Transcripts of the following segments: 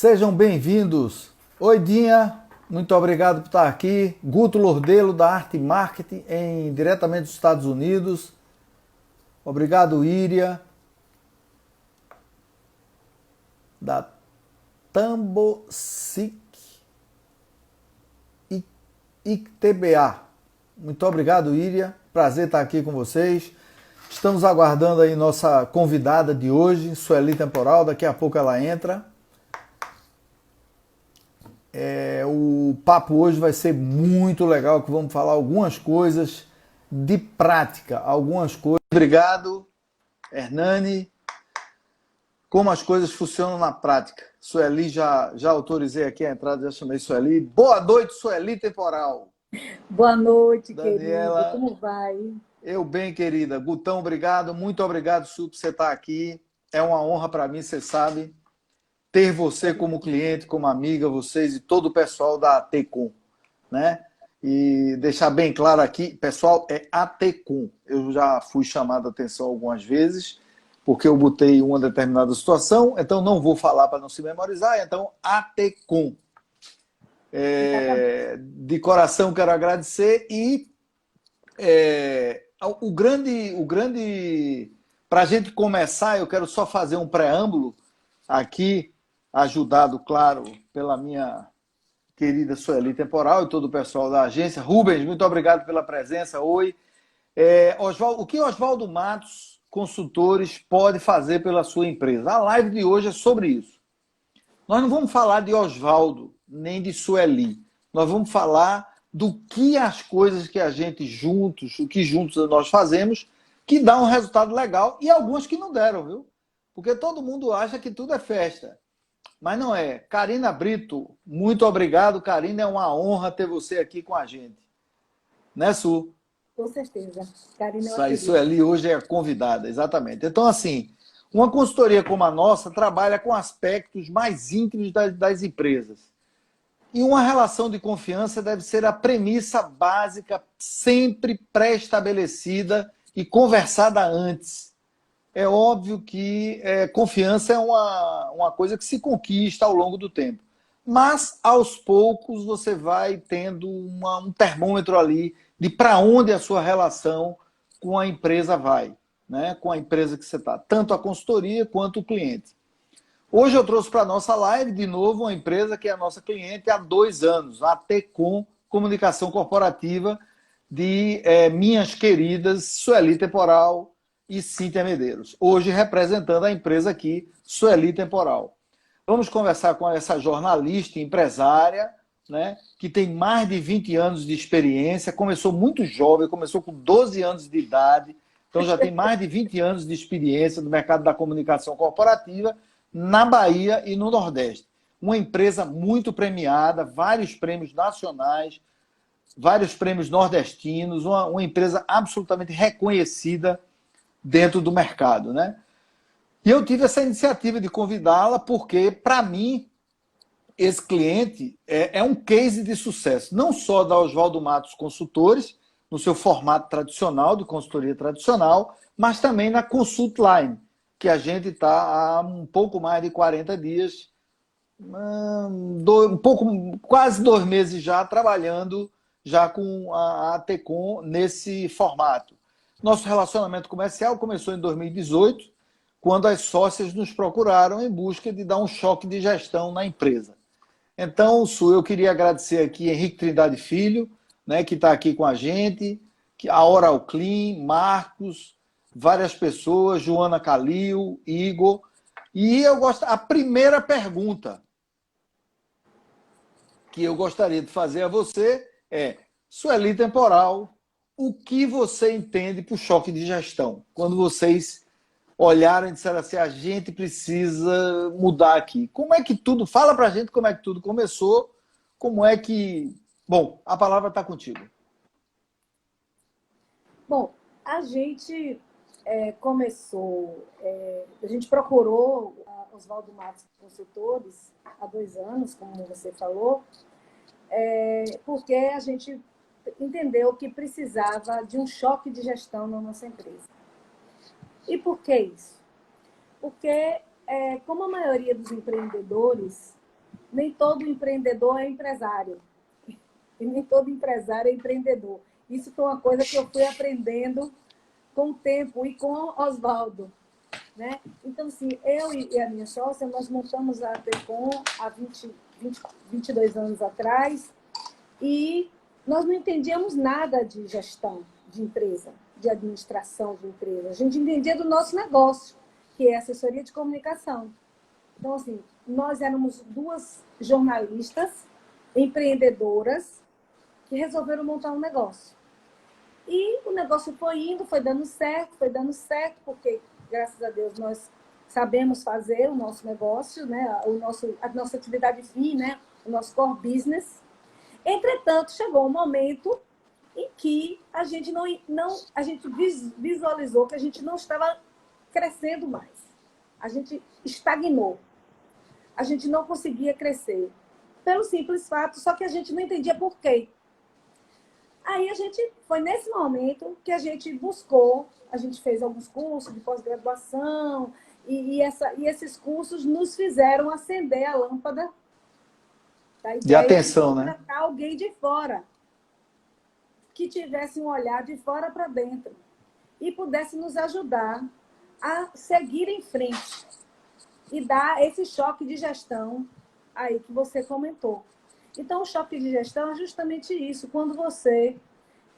Sejam bem-vindos. Oi, Dinha. Muito obrigado por estar aqui. Guto Lordelo, da Arte Marketing, diretamente dos Estados Unidos. Obrigado, Íria, da Tambosic ITBA. Muito obrigado, Íria. Prazer estar aqui com vocês. Estamos aguardando aí nossa convidada de hoje, Sueli Temporal. Daqui a pouco ela entra. O papo hoje vai ser muito legal, que vamos falar algumas coisas de prática, algumas coisas. Obrigado, Hernani. Como as coisas funcionam na prática. Sueli, já autorizei aqui a entrada, já chamei Sueli. Boa noite, Sueli Temporal. Boa noite, querido. Daniela, Como vai? eu bem, querida. Gutão, obrigado. Muito obrigado, Su, por você estar aqui. É uma honra para mim, você sabe, ter você como cliente, como amiga, vocês e todo o pessoal da ATCOM, né? E deixar bem claro aqui, pessoal, é ATCOM. Eu já fui chamado a atenção algumas vezes, porque eu botei uma determinada situação, então não vou falar para não se memorizar, então ATCOM. De coração quero agradecer e para a gente começar, eu quero só fazer um preâmbulo aqui, ajudado, claro, pela minha querida Sueli Temporal e todo o pessoal da agência. Rubens, muito obrigado pela presença. Oi. O que Oswaldo Matos Consultores pode fazer pela sua empresa? A live de hoje é sobre isso. Nós não vamos falar de Oswaldo, nem de Sueli. Nós vamos falar do que as coisas que a gente juntos, o que juntos nós fazemos, que dá um resultado legal e algumas que não deram, viu? Porque todo mundo acha que tudo é festa. Mas não é. Karina Brito, muito obrigado, Karina. É uma honra ter você aqui com a gente. Né, Su? Com certeza. Karina é uma Isso aí, querida. Sueli hoje é convidada, exatamente. Então, assim, uma consultoria como a nossa trabalha com aspectos mais íntimos das empresas. E uma relação de confiança deve ser a premissa básica, sempre pré-estabelecida e conversada antes. É óbvio que confiança é uma coisa que se conquista ao longo do tempo. Mas, aos poucos, você vai tendo um termômetro ali de para onde a sua relação com a empresa vai, né? Com a empresa que você está, tanto a consultoria quanto o cliente. Hoje eu trouxe para a nossa live, de novo, uma empresa que é a nossa cliente há 2 anos, a Tecom Comunicação Corporativa, de minhas queridas Sueli Temporal e Cíntia Medeiros. Hoje representando a empresa aqui, Sueli Temporal. Vamos conversar com essa jornalista e empresária, né, que tem mais de 20 anos de experiência, começou muito jovem, começou com 12 anos de idade, então já tem mais de 20 anos de experiência no mercado da comunicação corporativa, na Bahia e no Nordeste. Uma empresa muito premiada, vários prêmios nacionais, vários prêmios nordestinos, uma empresa absolutamente reconhecida dentro do mercado, né? E eu tive essa iniciativa de convidá-la porque, para mim, esse cliente é um case de sucesso, não só da Oswaldo Matos Consultores, no seu formato tradicional, de consultoria tradicional, mas também na Consultline, que a gente está há um pouco mais de 40 dias, quase 2 meses já, trabalhando já com a Tecom nesse formato. Nosso relacionamento comercial começou em 2018, quando as sócias nos procuraram em busca de dar um choque de gestão na empresa. Então, Su, eu queria agradecer aqui Henrique Trindade Filho, né, que está aqui com a gente, a Oral Clean, Marcos, várias pessoas, Joana Calil, Igor. E a primeira pergunta que eu gostaria de fazer a você é: Sueli Temporal, o que você entende por choque de gestão? Quando vocês olharam e disseram assim, a gente precisa mudar aqui. Como é que tudo... Fala pra gente como é que tudo começou, como é que... Bom, a palavra está contigo. Bom, a gente começou, a gente procurou a Oswaldo Matos Consultores há 2 anos, como você falou, porque a gente entendeu que precisava de um choque de gestão na nossa empresa. E por que isso? Porque, como a maioria dos empreendedores, nem todo empreendedor é empresário. E nem todo empresário é empreendedor. Isso foi uma coisa que eu fui aprendendo com o tempo e com o Oswaldo, né? Então, assim, eu e a minha sócia, nós montamos a Tecom há 22 anos atrás e nós não entendíamos nada de gestão de empresa, de administração de empresa. A gente entendia do nosso negócio, que é assessoria de comunicação. Então, assim, nós éramos duas jornalistas, empreendedoras, que resolveram montar um negócio. E o negócio foi indo, foi dando certo, porque, graças a Deus, nós sabemos fazer o nosso negócio, né? A nossa atividade fim, né? O nosso core business. Entretanto, chegou um momento em que a gente a gente visualizou que a gente não estava crescendo mais. A gente estagnou. A gente não conseguia crescer. Pelo simples fato, só que a gente não entendia por quê. Aí foi nesse momento que a gente buscou, a gente fez alguns cursos de pós-graduação e esses cursos nos fizeram acender a lâmpada da De ideia atenção, de né? contratar alguém de fora, que tivesse um olhar de fora para dentro e pudesse nos ajudar a seguir em frente e dar esse choque de gestão aí que você comentou. Então, o choque de gestão é justamente isso, quando você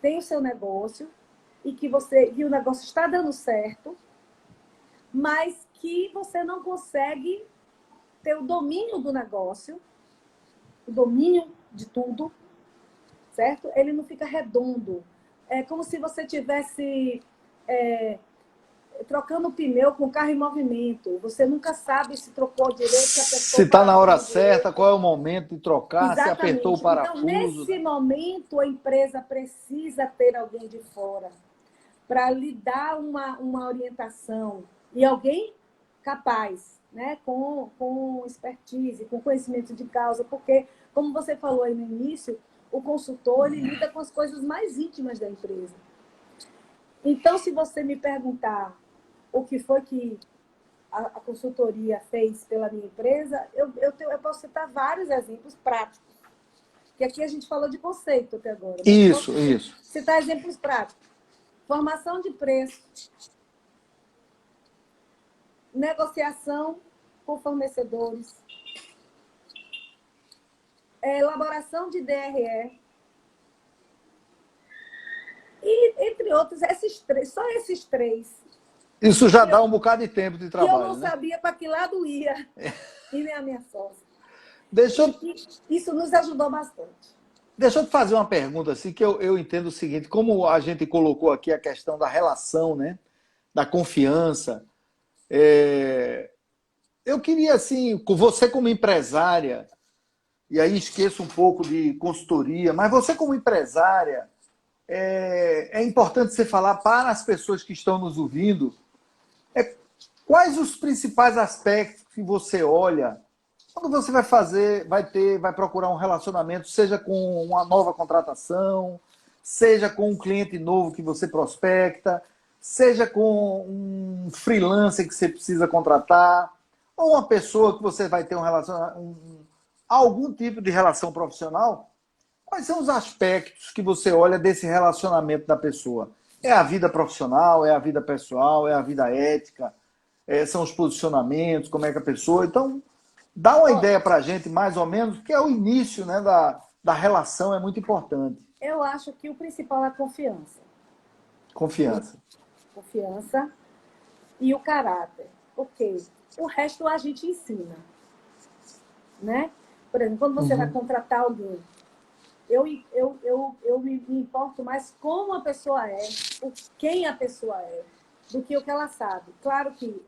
tem o seu negócio e que o negócio está dando certo, mas que você não consegue ter o domínio do negócio, o domínio de tudo, certo? Ele não fica redondo. É como se você tivesse trocando pneu com o carro em movimento. Você nunca sabe se trocou direito, se Se apertou o está na hora parafuso certa, direito. qual é o momento de trocar, se apertou o Exatamente. Então, parafuso, nesse né? momento, a empresa precisa ter alguém de fora para lhe dar uma orientação e alguém capaz, né? Com expertise, com conhecimento de causa, porque, como você falou aí no início, o consultor ele lida com as coisas mais íntimas da empresa. Então, se você me perguntar o que foi que a consultoria fez pela minha empresa, eu posso citar vários exemplos práticos. Porque aqui a gente falou de conceito até agora, mas eu posso Isso. citar exemplos práticos. Formação de preço, negociação com fornecedores, elaboração de DRE, e entre outros, só esses três. Isso já dá um bocado de tempo de Que eu não trabalho, né? sabia para que lado ia, e nem a minha sócia. Deixa eu, E isso nos ajudou bastante. deixa eu te fazer uma pergunta assim, que eu entendo o seguinte, como a gente colocou aqui a questão da relação, né? Da confiança. Eu queria, assim, com você como empresária, e aí esqueço um pouco de consultoria, mas você como empresária, é importante você falar para as pessoas que estão nos ouvindo quais os principais aspectos que você olha quando você vai procurar um relacionamento, seja com uma nova contratação, seja com um cliente novo que você prospecta, seja com um freelancer que você precisa contratar, ou uma pessoa que você vai ter algum tipo de relação profissional. Quais são os aspectos que você olha desse relacionamento da pessoa? É a vida profissional, é a vida pessoal, é a vida ética, são os posicionamentos, como é que a pessoa... Então, dá uma ideia para a gente, mais ou menos, que é o início, né, da relação, é muito importante. Eu acho que o principal é a confiança. Confiança. Confiança e o caráter. Porque o resto a gente ensina. Né? Por exemplo, quando você vai contratar alguém, eu me importo mais como a pessoa é, quem a pessoa é, do que o que ela sabe. Claro que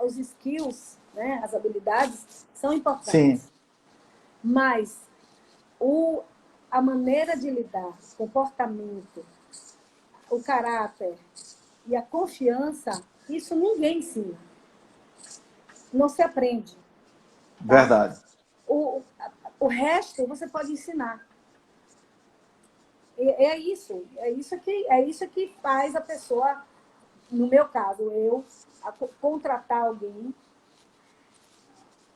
os skills, né, as habilidades, são importantes. Sim. Mas a maneira de lidar, o comportamento, o caráter e a confiança, isso ninguém ensina. Não se aprende. Tá? Verdade. O resto você pode ensinar. É isso que faz a pessoa, no meu caso, contratar alguém,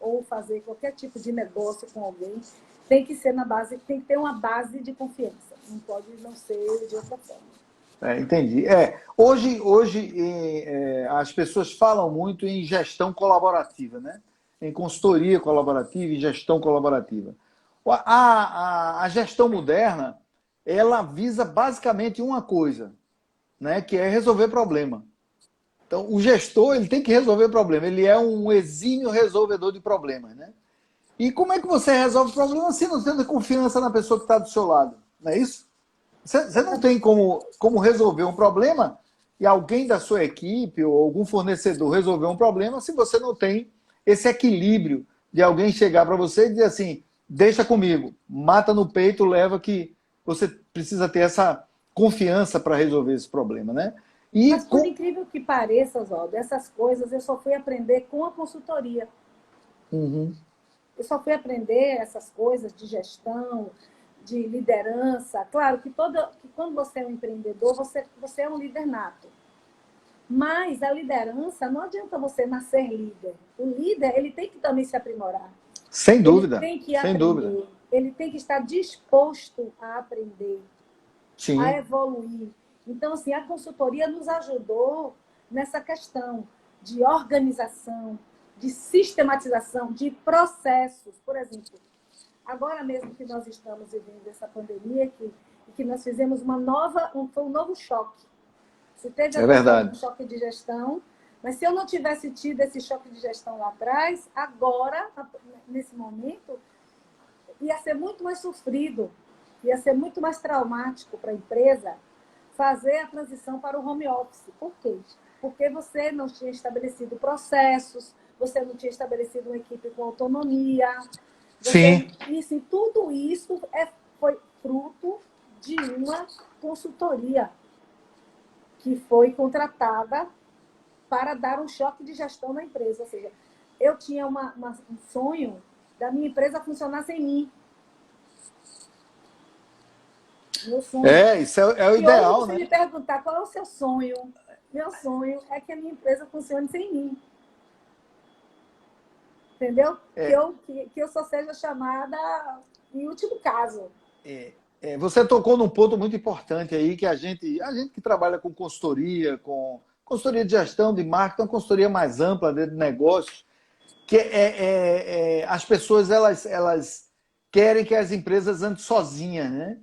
ou fazer qualquer tipo de negócio com alguém, tem que ser na base, tem que ter uma base de confiança. Não pode não ser de outra forma. Entendi. Hoje as pessoas falam muito em gestão colaborativa, né? Em consultoria colaborativa e gestão colaborativa. A gestão moderna, ela visa basicamente uma coisa, né? Que é resolver problema. Então, o gestor, ele tem que resolver problema. Ele é um exímio resolvedor de problemas, né? E como é que você resolve o problema se não tendo confiança na pessoa que está do seu lado? Não é isso? Você não tem como resolver um problema e alguém da sua equipe ou algum fornecedor resolver um problema se você não tem esse equilíbrio de alguém chegar para você e dizer assim, deixa comigo, mata no peito, leva que você precisa ter essa confiança para resolver esse problema, né? Mas por incrível que pareça, Oswaldo, essas coisas eu só fui aprender com a consultoria. Uhum. Eu só fui aprender essas coisas de gestão, de liderança. Claro que quando você é um empreendedor, você é um líder nato. Mas a liderança, não adianta você nascer líder. O líder, ele tem que também se aprimorar. Sem dúvida. Ele tem que Sem aprender. dúvida. Ele tem que estar disposto a aprender, Sim. a evoluir. Então, assim, a consultoria nos ajudou nessa questão de organização, de sistematização, de processos. Por exemplo, agora mesmo que nós estamos vivendo essa pandemia, que nós fizemos foi um novo choque. Se teve um choque de gestão, mas se eu não tivesse tido esse choque de gestão lá atrás, agora, nesse momento, ia ser muito mais sofrido, ia ser muito mais traumático para a empresa fazer a transição para o home office. Por quê? Porque você não tinha estabelecido processos, você não tinha estabelecido uma equipe com autonomia. Sim. E assim, tudo isso foi fruto de uma consultoria que foi contratada para dar um choque de gestão na empresa. Ou seja, eu tinha um sonho da minha empresa funcionar sem mim. Meu sonho. Isso é o e ideal, hoje, se né? me perguntar qual é o seu sonho, meu sonho é que a minha empresa funcione sem mim. Entendeu? Que eu só seja chamada em último caso. Você tocou num ponto muito importante aí, que a gente que trabalha com consultoria de gestão, de marketing, uma consultoria mais ampla de negócios, que as pessoas elas querem que as empresas andem sozinhas, né?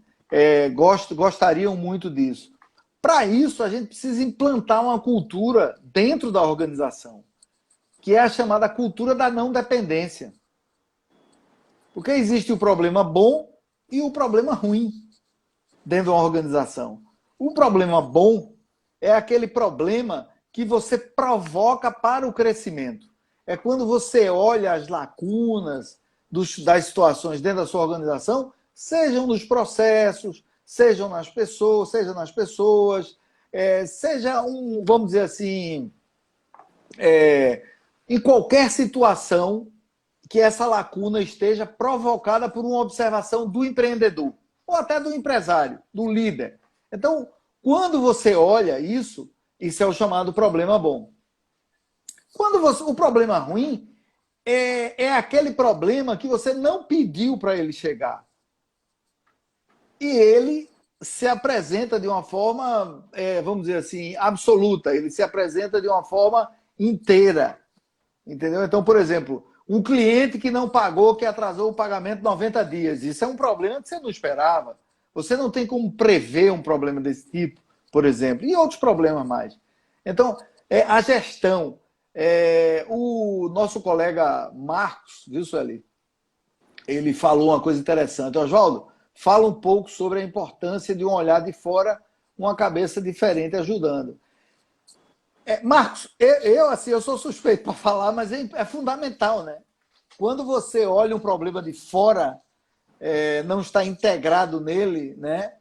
Gostariam muito disso. Para isso, a gente precisa implantar uma cultura dentro da organização, que é a chamada cultura da não dependência. Porque existe o problema bom e o problema ruim dentro de uma organização. O problema bom é aquele problema que você provoca para o crescimento. É quando você olha as lacunas das situações dentro da sua organização, sejam nos processos, sejam nas pessoas, seja vamos dizer assim, em qualquer situação que essa lacuna esteja provocada por uma observação do empreendedor, ou até do empresário, do líder. Então, quando você olha isso é o chamado problema bom. O problema ruim é aquele problema que você não pediu para ele chegar. E ele se apresenta de uma forma, vamos dizer assim, absoluta. Ele se apresenta de uma forma inteira. Entendeu? Então, por exemplo, um cliente que não pagou, que atrasou o pagamento 90 dias. Isso é um problema que você não esperava. Você não tem como prever um problema desse tipo, por exemplo. E outros problemas mais. Então, a gestão. O nosso colega Marcos, viu, Sueli? Ele falou uma coisa interessante. Oswaldo, fala um pouco sobre a importância de um olhar de fora, uma cabeça diferente ajudando. Marcos, eu sou suspeito para falar, mas é fundamental, né? Quando você olha um problema de fora, não está integrado nele, né?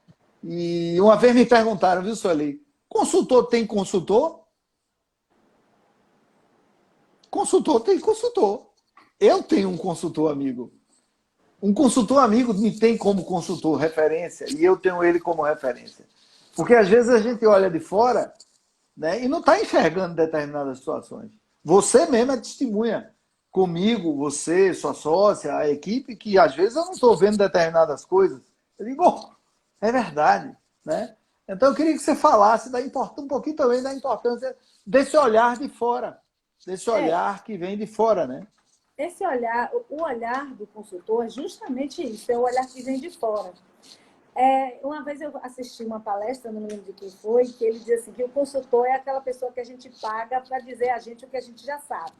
E uma vez me perguntaram, viu, Sueli? Consultor tem consultor? Consultor tem consultor. Eu tenho um consultor amigo. Um consultor amigo me tem como consultor referência e eu tenho ele como referência. Porque às vezes a gente olha de fora, né, e não está enxergando determinadas situações. Você mesmo é testemunha comigo, você, sua sócia, a equipe, que às vezes eu não estou vendo determinadas coisas. Eu digo, oh, é verdade, né? Então eu queria que você falasse um pouquinho também da importância desse olhar de fora, desse É, olhar que vem de fora, né? esse olhar, o olhar do consultor é justamente isso, é o olhar que vem de fora. Uma vez eu assisti uma palestra, não me lembro de quem foi, que ele dizia assim, que o consultor é aquela pessoa que a gente paga para dizer a gente o que a gente já sabe.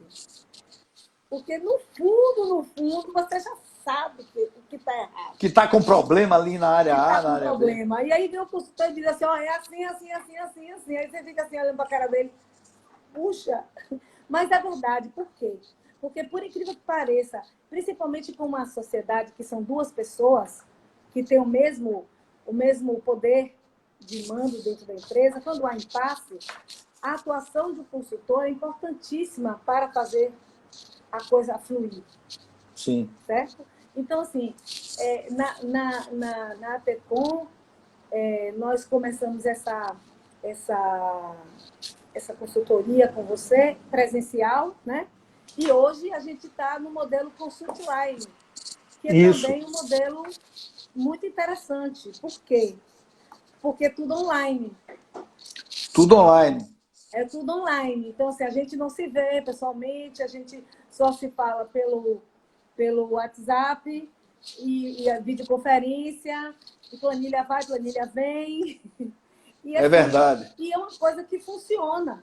Porque no fundo, você já sabe o que está errado. Que está com problema ali na área Que A, está na com área B. problema. E aí vem o consultor e diz assim, ó, é assim, assim, assim, assim, assim. Aí você fica assim, olhando para a cara dele, puxa. Mas é verdade, por quê? Porque, por incrível que pareça, principalmente com uma sociedade que são duas pessoas que têm o mesmo poder de mando dentro da empresa, quando há impasse, a atuação do consultor é importantíssima para fazer a coisa fluir, Sim. certo? Então, assim, na ATECOM, nós começamos essa consultoria com você, presencial, né? E hoje a gente está no modelo Consultline, que é Isso. também um modelo muito interessante. Por quê? Porque é tudo online. Tudo online. É tudo online. Então, assim, a gente não se vê pessoalmente, a gente só se fala pelo WhatsApp e a videoconferência, e planilha vai, planilha vem. E, É assim, verdade. e é uma coisa que funciona.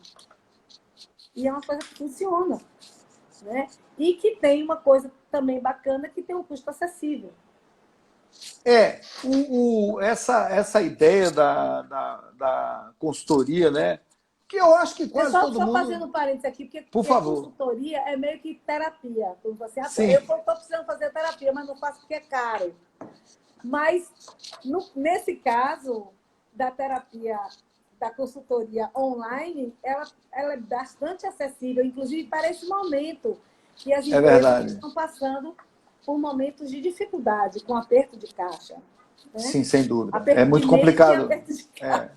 E é uma coisa que funciona. Né? E que tem uma coisa também bacana, que tem um custo acessível. Essa ideia da consultoria, né? Que eu acho que quase todo Só mundo... fazendo parênteses aqui, Por porque favor. consultoria é meio que terapia. Como você, Sim. eu estou precisando fazer terapia, mas não faço porque é caro. Mas, nesse caso da terapia, da consultoria online, ela é bastante acessível, inclusive para esse momento que as É empresas verdade. estão passando por momentos de dificuldade, com aperto de caixa. Né? Sim, sem dúvida. É Aperto de muito mente e complicado. aperto de caixa.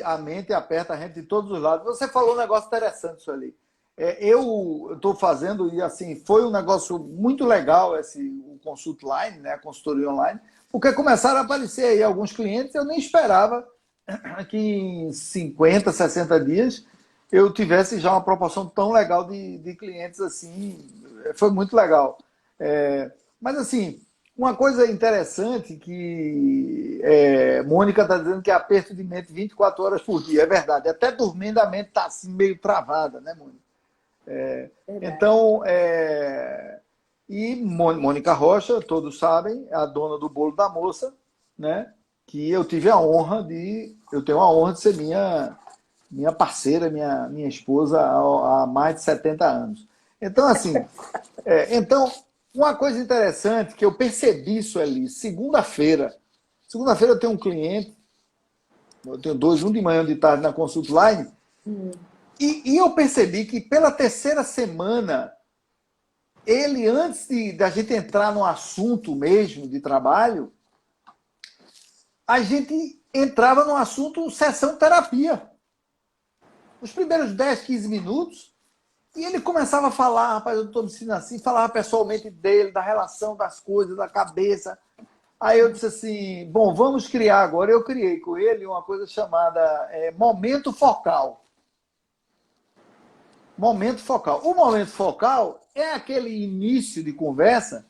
A mente aperta a gente de todos os lados. Você falou um negócio interessante, Sueli. Eu estou fazendo, e assim, foi um negócio muito legal o Consult Line, né, a consultoria online, porque começaram a aparecer aí alguns clientes, eu nem esperava que em 50, 60 dias eu tivesse já uma proporção tão legal de clientes assim. Foi muito legal. Mas assim, uma coisa interessante que Mônica está dizendo que é aperto de mente 24 horas por dia. É verdade. Até dormindo a mente está assim meio travada, né, Mônica? Então, e Mônica Rocha, todos sabem, é a dona do bolo da moça, né? Que eu tive a honra eu tenho a honra de ser minha parceira, minha esposa há mais de 70 anos. Então, assim, uma coisa interessante que eu percebi isso ali, segunda-feira eu tenho um cliente, eu tenho dois, um de manhã e um de tarde na Consult Line, e eu percebi que pela terceira semana, ele, antes da gente entrar no assunto mesmo de trabalho, a gente entrava no assunto sessão terapia. Os primeiros 10, 15 minutos, e ele começava a falar, rapaz, eu estou me sentindo assim, falava pessoalmente dele, da relação das coisas, da cabeça. Aí eu disse assim, bom, vamos criar agora. Eu criei com ele uma coisa chamada momento focal. Momento focal. O momento focal é aquele início de conversa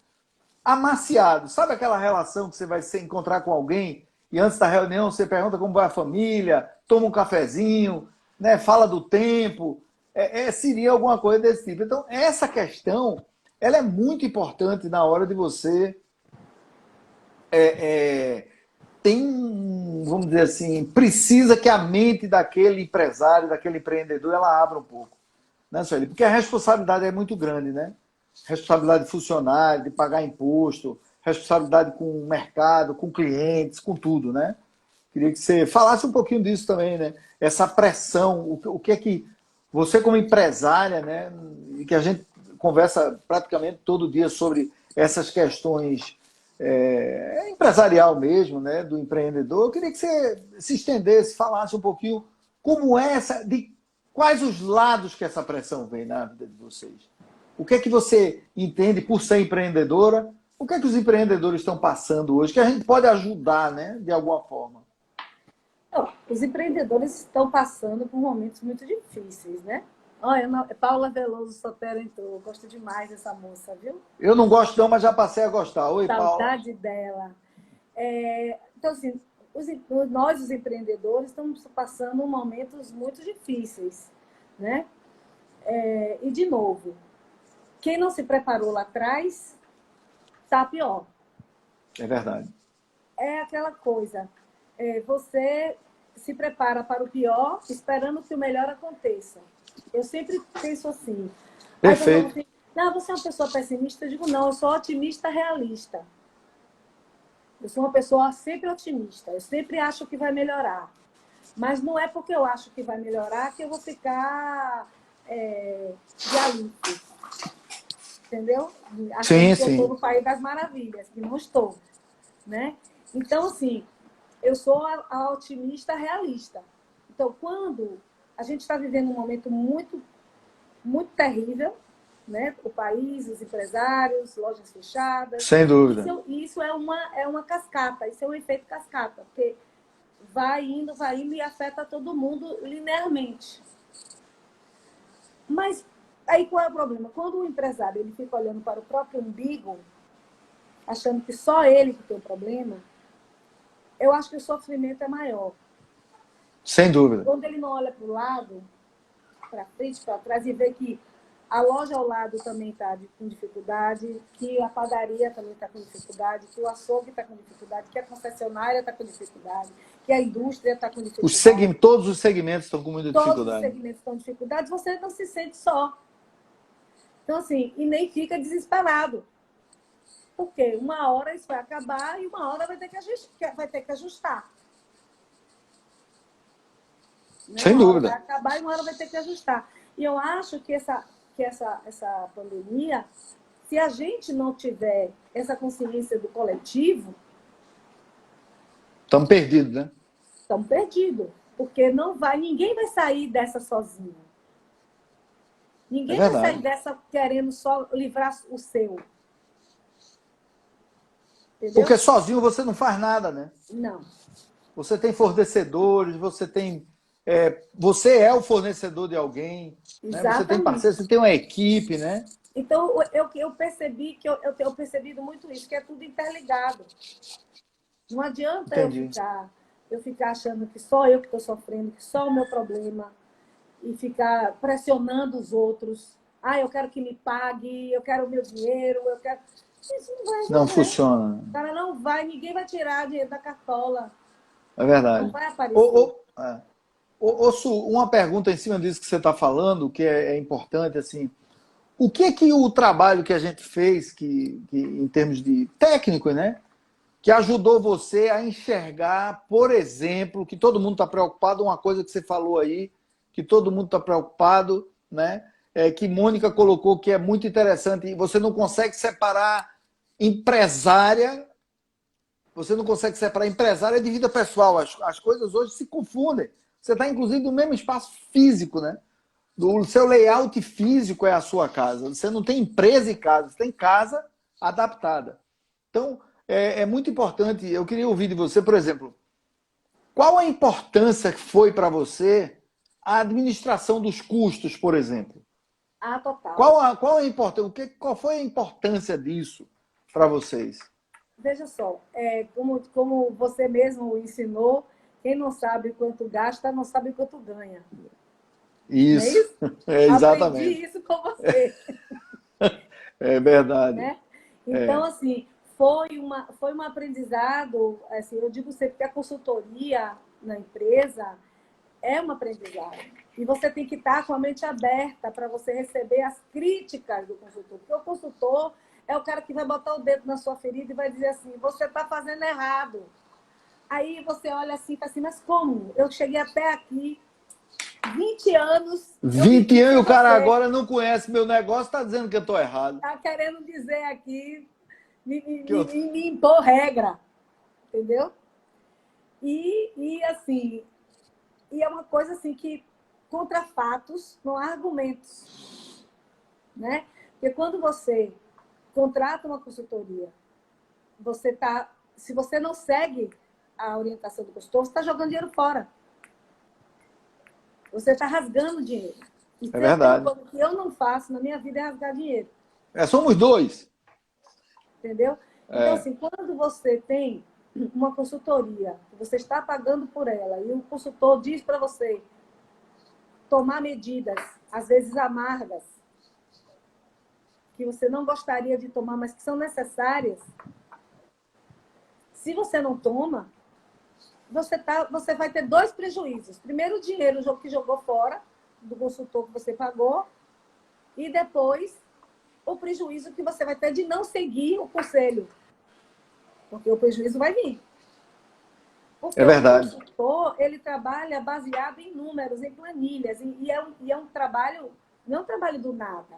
amaciado. Sabe aquela relação que você vai se encontrar com alguém e antes da reunião você pergunta como vai a família, toma um cafezinho, né, fala do tempo, seria alguma coisa desse tipo. Então, essa questão ela é muito importante na hora de você vamos dizer assim, precisa que a mente daquele empresário, daquele empreendedor, ela abra um pouco. Né, Sueli? Porque a responsabilidade é muito grande, né? Responsabilidade de funcionário, de pagar imposto, responsabilidade com o mercado, com clientes, com tudo, né? Queria que você falasse um pouquinho disso também, né? Essa pressão, o que é que você como empresária, né? E que a gente conversa praticamente todo dia sobre essas questões empresarial mesmo, né? Do empreendedor. Eu queria que você se estendesse, falasse um pouquinho como é Quais os lados que essa pressão vem na vida de vocês? O que é que você entende por ser empreendedora? O que é que os empreendedores estão passando hoje que a gente pode ajudar, né, de alguma forma? Os empreendedores estão passando por momentos muito difíceis, né? Olha, Paula Veloso Sotero entrou. Gosto demais dessa moça, viu? Eu não gosto não, mas já passei a gostar. Oi, Paula. Saudade dela. Então, assim, nós, os empreendedores, estamos passando momentos muito difíceis, né? E, de novo, quem não se preparou lá atrás, está pior. É verdade. É aquela coisa, você se prepara para o pior, esperando que o melhor aconteça. Eu sempre penso assim. Perfeito. Assim, não, você é uma pessoa pessimista? Eu digo, não, eu sou otimista realista. Eu sou uma pessoa sempre otimista. Eu sempre acho que vai melhorar. Mas não é porque eu acho que vai melhorar que eu vou ficar de alívio. Entendeu? Achando que eu estou no País das Maravilhas, que não estou. Né? Então, assim, eu sou a otimista realista. Então, quando a gente está vivendo um momento muito, muito terrível, né? O país, os empresários, lojas fechadas. Sem dúvida. Isso é uma cascata, isso é um efeito cascata, porque vai indo e afeta todo mundo linearmente. Mas aí qual é o problema? Quando o empresário ele fica olhando para o próprio umbigo, achando que só ele que tem o problema, eu acho que o sofrimento é maior. Sem dúvida. Quando ele não olha para o lado, para frente, para trás, e vê que a loja ao lado também está com dificuldade, que a padaria também está com dificuldade, que o açougue está com dificuldade, que a concessionária está com dificuldade, que a indústria está com dificuldade. Todos os segmentos estão com muita dificuldade. Todos os segmentos estão com dificuldade, você não se sente só. Então, assim, e nem fica desesperado. Porque uma hora isso vai acabar e uma hora vai ter que ajustar. Sem dúvida. Vai acabar e uma hora vai ter que ajustar. E eu acho que essa pandemia, se a gente não tiver essa consciência do coletivo... Estamos perdidos, né? Estamos perdidos. Porque ninguém vai sair dessa sozinho. Ninguém vai sair dessa querendo só livrar o seu. Entendeu? Porque sozinho você não faz nada, né? Não. Você tem fornecedores, você é o fornecedor de alguém, né? Você tem parceiro, você tem uma equipe, né? Então, eu percebi que eu tenho percebido muito isso, que é tudo interligado. Não adianta eu ficar achando que só eu que estou sofrendo, que só o meu problema, e ficar pressionando os outros. Eu quero que me pague, eu quero o meu dinheiro, eu quero... Isso não vai resolver. Não funciona. O cara não vai, ninguém vai tirar dinheiro da cartola. É verdade. Não vai aparecer. Su, uma pergunta em cima disso que você está falando, que é importante, assim, o que é que o trabalho que a gente fez, que em termos de técnico, né, que ajudou você a enxergar, por exemplo, que todo mundo está preocupado, uma coisa que você falou aí, que todo mundo está preocupado, né, que Mônica colocou que é muito interessante, você não consegue separar empresária de vida pessoal. As coisas hoje se confundem. Você está, inclusive, no mesmo espaço físico, né? O seu layout físico é a sua casa. Você não tem empresa e casa, você tem casa adaptada. Então, é muito importante. Eu queria ouvir de você, por exemplo, qual a importância que foi para você a administração dos custos, por exemplo? Total. Qual foi a importância disso para vocês? Veja só, como você mesmo ensinou, quem não sabe quanto gasta, não sabe quanto ganha. Isso, não é isso? Exatamente. Aprendi isso com você. É verdade. Né? Então, assim, foi um aprendizado, assim, eu digo sempre que a consultoria na empresa é um aprendizado. E você tem que estar com a mente aberta para você receber as críticas do consultor. Porque o consultor é o cara que vai botar o dedo na sua ferida e vai dizer assim, você está fazendo errado. Aí você olha assim e fala assim, mas como? Eu cheguei até aqui, 20 anos... 20 anos e o cara agora não conhece meu negócio, está dizendo que eu estou errado. Está querendo dizer aqui, me impor regra. Entendeu? E assim, e é uma coisa assim que contra fatos, não há argumentos, né? Porque quando você contrata uma consultoria, se você não segue a orientação do consultor, você está jogando dinheiro fora. Você está rasgando dinheiro. E É se tem uma verdade. coisa que eu não faço na minha vida é rasgar dinheiro. Somos dois. Entendeu? Então, É, assim, quando você tem uma consultoria, você está pagando por ela, e o consultor diz para você tomar medidas, às vezes amargas, que você não gostaria de tomar, mas que são necessárias, se você não toma, você vai ter dois prejuízos. Primeiro, o dinheiro que jogou fora do consultor que você pagou, e depois o prejuízo que você vai ter de não seguir o conselho. Porque o prejuízo vai vir. Porque é o verdade. consultor, ele trabalha baseado em números, em planilhas, e é um trabalho, não é um trabalho do nada.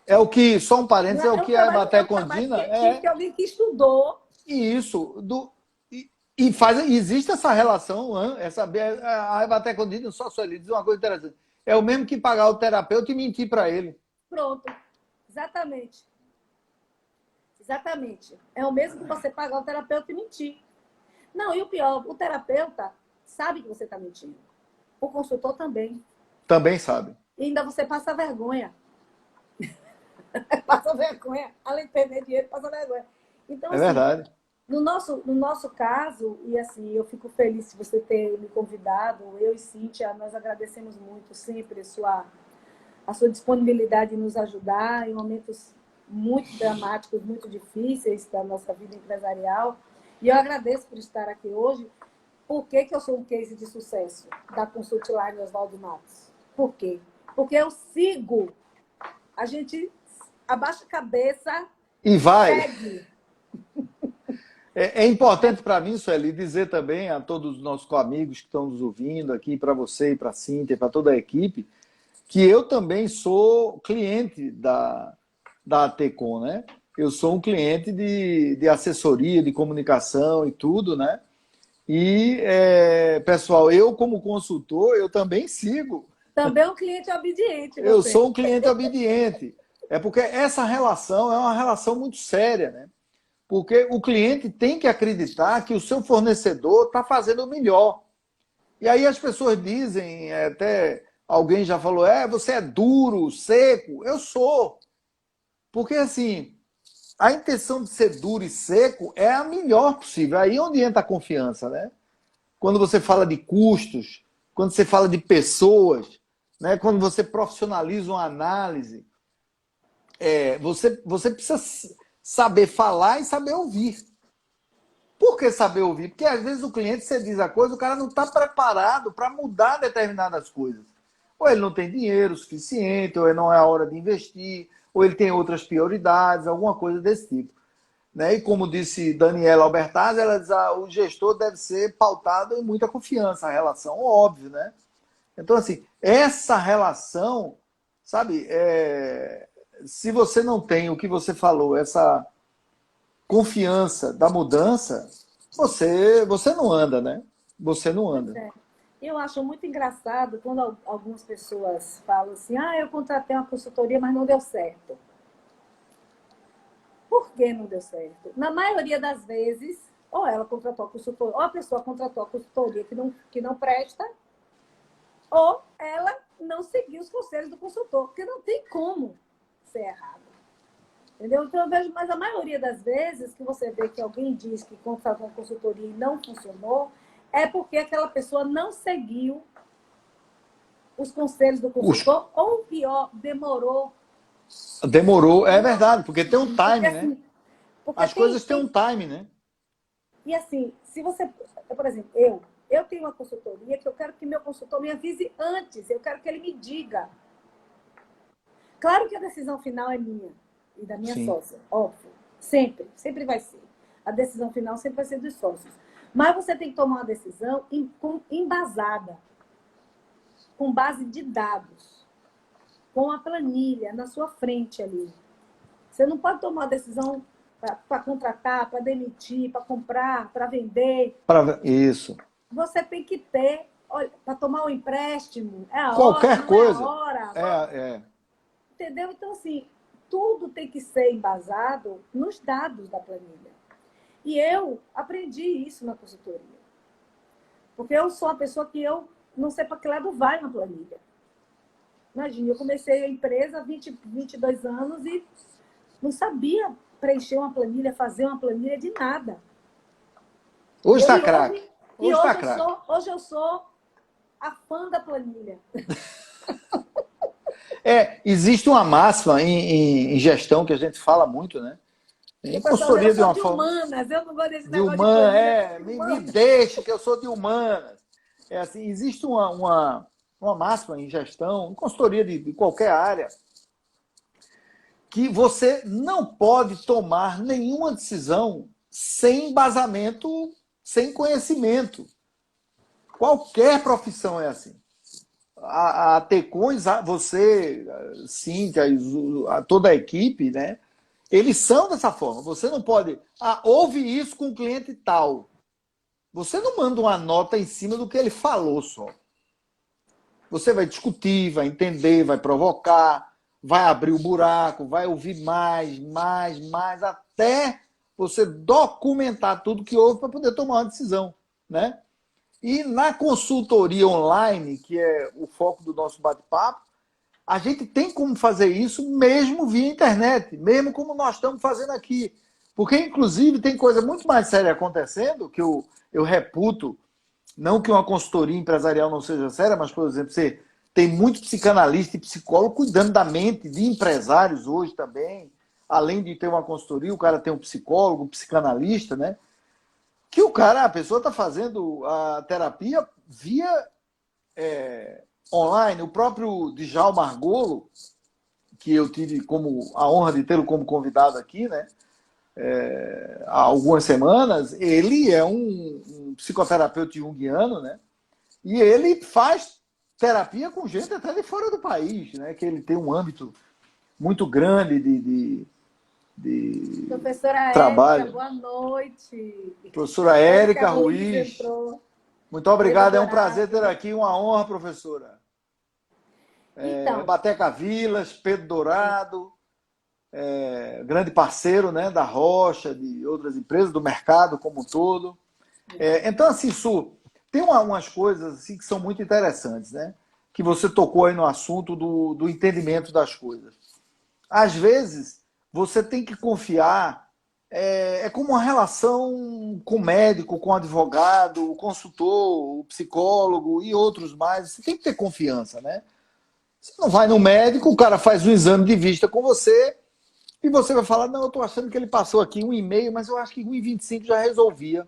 É o que, só um parênteses, é o que a É Emater um trabalho Condina científico, é alguém que estudou. e isso, existe essa relação, a Emater Condina, só ele diz uma coisa interessante, é o mesmo que pagar o terapeuta e mentir para ele. Pronto. Exatamente. Exatamente. É o mesmo que você pagar o terapeuta e mentir. Não, e o pior, o terapeuta sabe que você está mentindo. O consultor também. Também sabe. E ainda você passa vergonha. Passa vergonha. Além de perder dinheiro, passa vergonha. Então, É assim, verdade. no nosso caso, e assim, eu fico feliz de você ter me convidado, eu e Cíntia, nós agradecemos muito sempre a sua disponibilidade em nos ajudar em momentos muito dramáticos, muito difíceis da nossa vida empresarial. E eu agradeço por estar aqui hoje. Por que eu sou um case de sucesso da Consultline Oswaldo Matos? Por quê? Porque eu sigo. A gente abaixa a cabeça, E vai. segue. É importante para mim, Sueli, dizer também a todos os nossos amigos que estão nos ouvindo aqui, para você e para a Cíntia, para toda a equipe, que eu também sou cliente da ATCOM, né? Eu sou um cliente de assessoria, de comunicação e tudo, né? E, pessoal, eu como consultor, eu também sigo. Também um cliente obediente, Eu você. sou um cliente obediente. É porque essa relação é uma relação muito séria, né? Porque o cliente tem que acreditar que o seu fornecedor está fazendo o melhor. E aí as pessoas dizem, até alguém já falou, você é duro, seco. Eu sou. Porque assim, a intenção de ser duro e seco é a melhor possível. Aí é onde entra a confiança, né? Quando você fala de custos, quando você fala de pessoas, né? Quando você profissionaliza uma análise, você precisa saber falar e saber ouvir. Por que saber ouvir? Porque às vezes o cliente, você diz a coisa, o cara não está preparado para mudar determinadas coisas. Ou ele não tem dinheiro suficiente, ou não é a hora de investir, ou ele tem outras prioridades, alguma coisa desse tipo. Né? E como disse Daniela Albertazzi, ela diz, o gestor deve ser pautado em muita confiança, a relação, óbvio, né? Então, assim, essa relação, sabe, se você não tem o que você falou, essa confiança da mudança, você não anda, né? Você não Pois anda. é. Eu acho muito engraçado quando algumas pessoas falam assim, eu contratei uma consultoria, mas não deu certo. Por que não deu certo? Na maioria das vezes, ou ela contratou a consultoria, ou a pessoa contratou a consultoria que não presta, ou ela não seguiu os conselhos do consultor, porque não tem como ser errado. Entendeu? Então eu vejo, mas a maioria das vezes que você vê que alguém diz que contratou uma consultoria e não funcionou, é porque aquela pessoa não seguiu os conselhos do Os, consultor, ou pior, demorou. demorou, é verdade, porque tem um Porque time, né? assim, porque As coisas têm um time, né? e assim, se você, por exemplo, eu tenho uma consultoria que eu quero que meu consultor me avise antes, eu quero que ele me diga. Claro que a decisão final é minha e da minha Sim. sócia, óbvio. Sempre, sempre vai ser. A decisão final sempre vai ser dos sócios. Mas você tem que tomar uma decisão embasada, com base de dados, com a planilha na sua frente ali. Você não pode tomar uma decisão para contratar, para demitir, para comprar, para vender. Isso. Você tem que ter olha, para tomar um empréstimo, é a hora, Qualquer não coisa. é a hora. É. Entendeu? Então, assim, tudo tem que ser embasado nos dados da planilha. E eu aprendi isso na consultoria. Porque eu sou uma pessoa que eu não sei para que lado vai uma planilha. Imagina, eu comecei a empresa há 22 anos e não sabia preencher uma planilha, fazer uma planilha de nada. Hoje está craque. E Hoje está craque. hoje eu sou a fã da planilha. Existe uma máxima em gestão que a gente fala muito, né? Em consultoria eu de sou uma de forma. humanas, eu não gosto desse De negócio de humanas, planilha. me deixa que eu sou de humanas. É assim, existe uma máxima em gestão, em consultoria de qualquer área, que você não pode tomar nenhuma decisão sem embasamento, sem conhecimento. Qualquer profissão é assim. A Tecões, você, Cíntia, toda a equipe, né? Eles são dessa forma. Você não pode... houve isso com o cliente tal. Você não manda uma nota em cima do que ele falou só. Você vai discutir, vai entender, vai provocar, vai abrir o buraco, vai ouvir mais, até você documentar tudo que houve para poder tomar uma decisão, né? E na consultoria online, que é o foco do nosso bate-papo, a gente tem como fazer isso mesmo via internet, mesmo como nós estamos fazendo aqui. Porque, inclusive, tem coisa muito mais séria acontecendo, que eu reputo, não que uma consultoria empresarial não seja séria, mas, por exemplo, você tem muito psicanalista e psicólogo cuidando da mente de empresários hoje também. Além de ter uma consultoria, o cara tem um psicólogo, um psicanalista, né? Que a pessoa está fazendo a terapia via online. O próprio Djalma Margolo, que eu tive a honra de tê-lo como convidado aqui, né? Há algumas semanas, ele é um psicoterapeuta junguiano, né? E ele faz terapia com gente até de fora do país, né? Que ele tem um âmbito muito grande de Professora trabalho. Érica, boa noite. Professora Érica Ruiz. Entrou. Muito obrigado, é um prazer ter aqui, uma honra, professora. Então, Bateca Vilas, Pedro Dourado, grande parceiro, né, da Rocha, de outras empresas, do mercado como um todo. Então, assim, Su, tem umas coisas assim, que são muito interessantes, né? Que você tocou aí no assunto do entendimento das coisas. Às vezes, você tem que confiar, é como uma relação com o médico, com o advogado, o consultor, o psicólogo e outros mais. Você tem que ter confiança, né? Você não vai no médico, o cara faz um exame de vista com você e você vai falar, não, eu estou achando que ele passou aqui 1,5, mas eu acho que 1,25 já resolvia.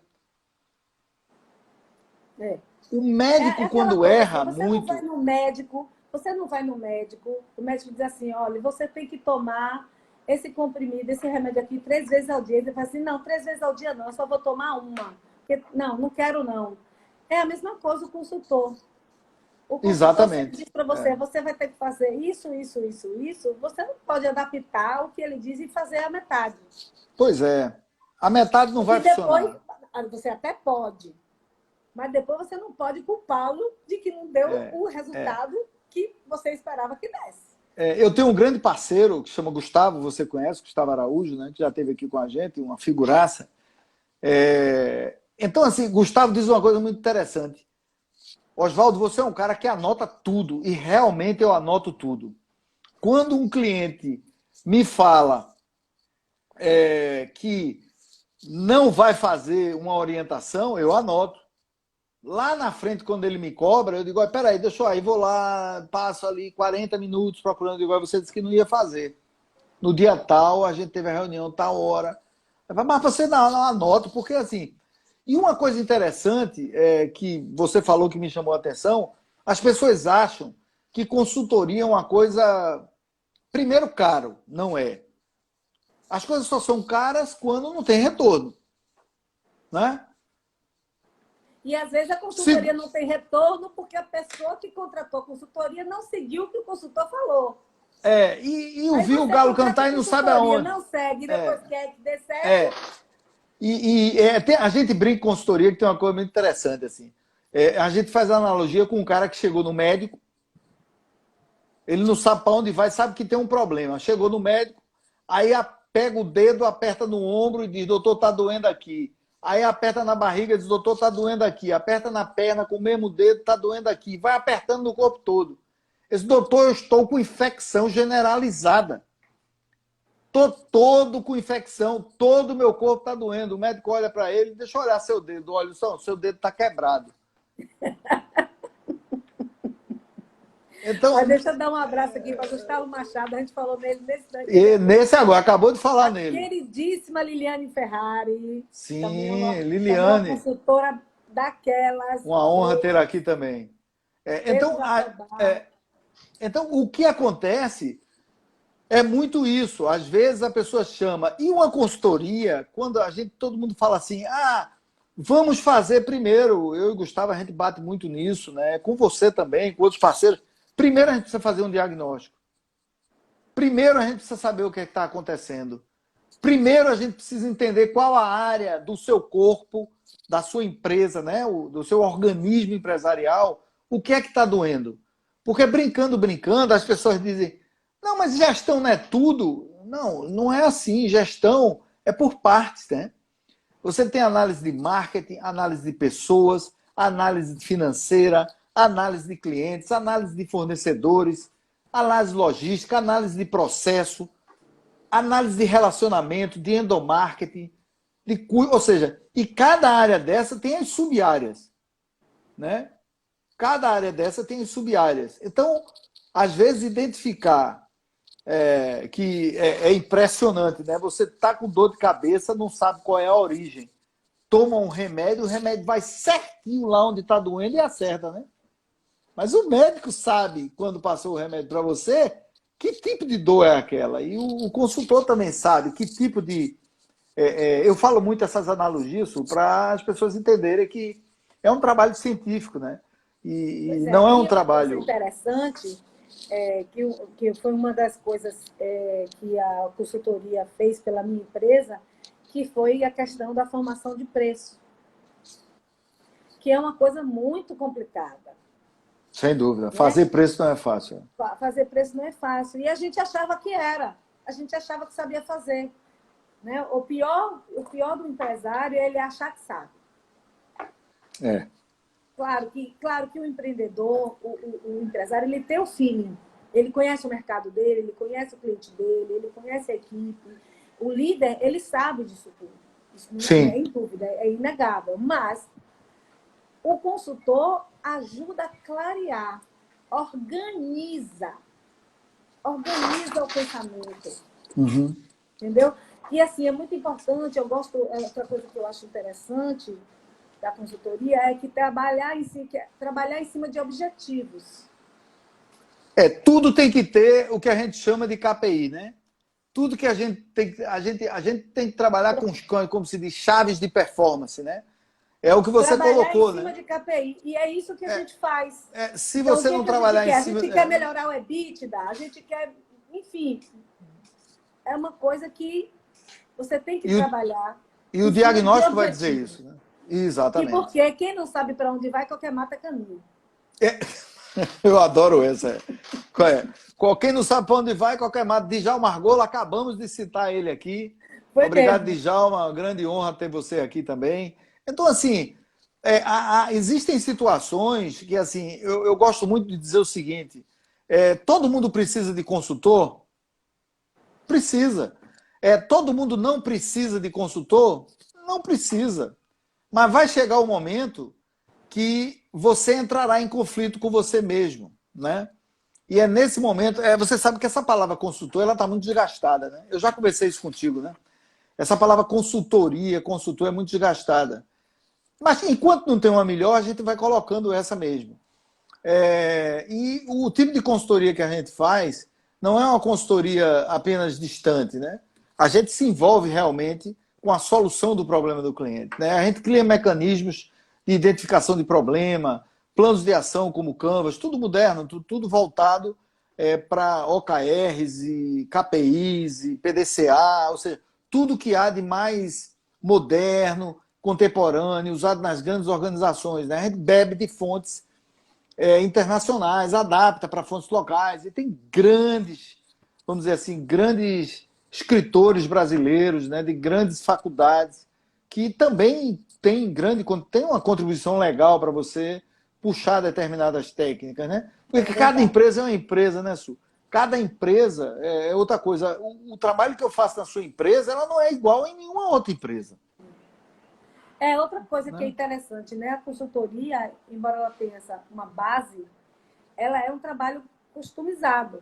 O médico, quando erra muito... Você não vai no médico, o médico diz assim, olha, você tem que tomar esse comprimido, esse remédio aqui 3 vezes ao dia. Ele fala assim, não, 3 vezes ao dia não, eu só vou tomar uma. Porque, não quero não. É a mesma coisa o consultor. O consultor Exatamente. diz para você, você vai ter que fazer isso, você não pode adaptar o que ele diz e fazer a metade. Pois é. A metade não vai funcionar. Você até pode, mas depois você não pode culpá-lo de que não deu o resultado que você esperava que desse. Eu tenho um grande parceiro que chama Gustavo, você conhece, Gustavo Araújo, né, que já esteve aqui com a gente, uma figuraça. Então, assim, Gustavo diz uma coisa muito interessante. Oswaldo, você é um cara que anota tudo, e realmente eu anoto tudo. Quando um cliente me fala que não vai fazer uma orientação, eu anoto. Lá na frente, quando ele me cobra, eu digo, peraí, deixa eu ir, vou lá, passo ali 40 minutos procurando, igual você disse que não ia fazer. No dia tal, a gente teve a reunião, tal hora. Mas você não anota, porque assim... E uma coisa interessante que você falou que me chamou a atenção, as pessoas acham que consultoria é uma coisa, primeiro, caro. Não é. As coisas só são caras quando não tem retorno. Né? E às vezes a consultoria não tem retorno porque a pessoa que contratou a consultoria não seguiu o que o consultor falou. E ouviu o galo cantar e não sabe aonde. Não segue, depois quer que dê certo. A gente brinca em consultoria que tem uma coisa muito interessante, assim. A gente faz analogia com um cara que chegou no médico, ele não sabe para onde vai, sabe que tem um problema. Chegou no médico, aí pega o dedo, aperta no ombro e diz, doutor, está doendo aqui. Aí aperta na barriga e diz, doutor, está doendo aqui. Aperta na perna com o mesmo dedo, está doendo aqui. Vai apertando no corpo todo. Esse doutor, eu estou com infecção generalizada. Estou todo com infecção, todo o meu corpo está doendo. O médico olha para ele, deixa eu olhar seu dedo. Olha só, seu dedo está quebrado. Então, mas deixa eu dar um abraço aqui para Gustavo Machado, a gente falou nele nesse agora, acabou de falar nele. Queridíssima Liliane Ferrari. Sim, Liliane. Uma consultora daquelas. Uma honra ter aqui também. Então, o que acontece é muito isso. Às vezes a pessoa chama. E uma consultoria, quando todo mundo fala assim, vamos fazer primeiro. Eu e Gustavo, a gente bate muito nisso, né? Com você também, com outros parceiros. Primeiro a gente precisa fazer um diagnóstico. Primeiro a gente precisa saber o que está acontecendo. Primeiro a gente precisa entender qual a área do seu corpo, da sua empresa, né? Do seu organismo empresarial, o que é que está doendo. Porque brincando, as pessoas dizem, não, mas gestão não é tudo. Não, não é assim. Gestão é por partes, né? Você tem análise de marketing, análise de pessoas, análise financeira, análise de clientes, análise de fornecedores, análise logística, análise de processo, análise de relacionamento, de endomarketing, ou seja, e cada área dessa tem as sub-áreas, né? Cada área dessa tem as sub-áreas. Então, às vezes, identificar que é impressionante, né? Você está com dor de cabeça, não sabe qual é a origem. Toma um remédio, o remédio vai certinho lá onde está doendo e acerta, né? Mas o médico sabe, quando passou o remédio para você, que tipo de dor é aquela. E o consultor também sabe que tipo de... eu falo muito essas analogias para as pessoas entenderem que é um trabalho científico, né? E não é um trabalho... interessante, que foi uma das coisas que a consultoria fez pela minha empresa, que foi a questão da formação de preço, que é uma coisa muito complicada. Sem dúvida. Fazer preço não é fácil. Fazer preço não é fácil. E a gente achava que era. A gente achava que sabia fazer. Né? O pior do empresário é ele achar que sabe. Claro que o empreendedor, o empresário, ele tem o feeling. Ele conhece o mercado dele, ele conhece o cliente dele, ele conhece a equipe. O líder, ele sabe disso tudo. Isso não é em dúvida, é inegável. Mas o consultor ajuda a clarear, organiza o pensamento. Uhum. Entendeu? E assim, é muito importante, outra coisa que eu acho interessante da consultoria é que trabalhar em cima de objetivos. Tudo tem que ter o que a gente chama de KPI, né? Tudo que a gente tem que trabalhar com, como se diz, chaves de performance, né? É o que você colocou, né? Trabalhar em cima de KPI. E é isso que a gente faz. Se você não trabalhar em cima... A gente quer melhorar o EBITDA, a gente quer... Enfim, é uma coisa que você tem que trabalhar. E o diagnóstico vai dizer isso, né? Exatamente. E porque quem não sabe para onde vai, qualquer mata é caminho. Eu adoro essa. Quem não sabe para onde vai, qualquer mata. Djalma Argola, acabamos de citar ele aqui. Obrigado, Djalma. Grande honra ter você aqui também. Então, assim, existem situações que, assim, eu gosto muito de dizer o seguinte, todo mundo precisa de consultor? Precisa. Todo mundo não precisa de consultor? Não precisa. Mas vai chegar o momento que você entrará em conflito com você mesmo, né? E é nesse momento... você sabe que essa palavra consultor, ela está muito desgastada, né? Eu já conversei isso contigo, né? Essa palavra consultoria, consultor é muito desgastada. Mas enquanto não tem uma melhor, a gente vai colocando essa mesmo. E o tipo de consultoria que a gente faz não é uma consultoria apenas distante, né? A gente se envolve realmente com a solução do problema do cliente, né? A gente cria mecanismos de identificação de problema, planos de ação como Canvas, tudo moderno, tudo voltado para OKRs e KPIs e PDCA, ou seja, tudo que há de mais moderno, contemporâneo, usado nas grandes organizações, né? A gente bebe de fontes internacionais, adapta para fontes locais, e tem grandes, vamos dizer assim, grandes escritores brasileiros, né, de grandes faculdades, que também tem uma contribuição legal para você puxar determinadas técnicas, né? Porque cada empresa é uma empresa, né, Su? Cada empresa é outra coisa. O trabalho que eu faço na sua empresa, ela não é igual em nenhuma outra empresa. Outra coisa que é interessante, né? A consultoria, embora ela tenha uma base, ela é um trabalho customizado.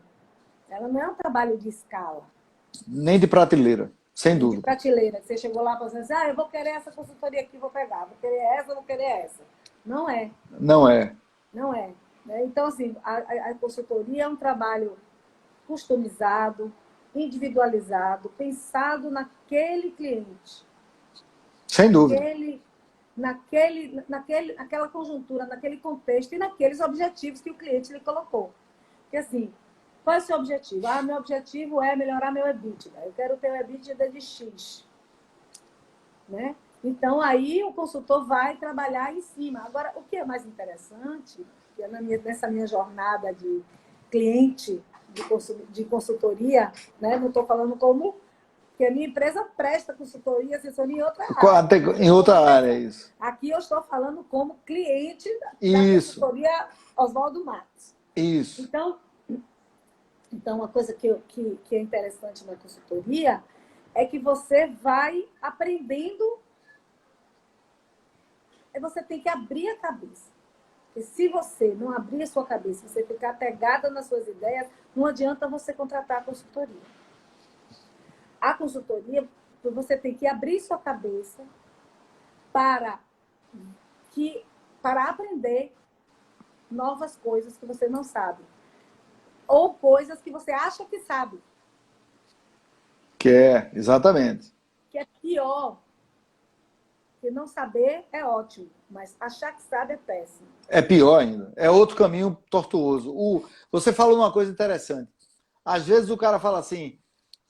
Ela não é um trabalho de escala. Nem de prateleira, sem dúvida. De prateleira. Você chegou lá e falou assim, eu vou querer essa consultoria aqui, vou pegar. Vou querer essa, vou querer essa. Não é. Não é. Não é. Então, assim, a consultoria é um trabalho customizado, individualizado, pensado naquele cliente. Sem dúvida. Naquela conjuntura, naquele contexto e naqueles objetivos que o cliente lhe colocou. Porque, assim, qual é o seu objetivo? Meu objetivo é melhorar meu EBITDA. Eu quero ter o EBITDA de X. Né? Então, aí o consultor vai trabalhar em cima. Agora, o que é mais interessante, que é nessa minha jornada de cliente de consultoria, né? Não estou falando como que a minha empresa presta consultoria, assessoria em outra área. Em outra área, é isso. Aqui eu estou falando como cliente da consultoria Oswaldo Matos. Isso. Então, uma coisa que é interessante na consultoria é que você vai aprendendo. Você tem que abrir a cabeça. Porque se você não abrir a sua cabeça, você ficar pegada nas suas ideias, não adianta você contratar a consultoria. A consultoria, você tem que abrir sua cabeça para aprender novas coisas que você não sabe. Ou coisas que você acha que sabe. Exatamente. Que é pior. Porque não saber é ótimo, mas achar que sabe é péssimo. É pior ainda. É outro caminho tortuoso. Você falou uma coisa interessante. Às vezes o cara fala assim,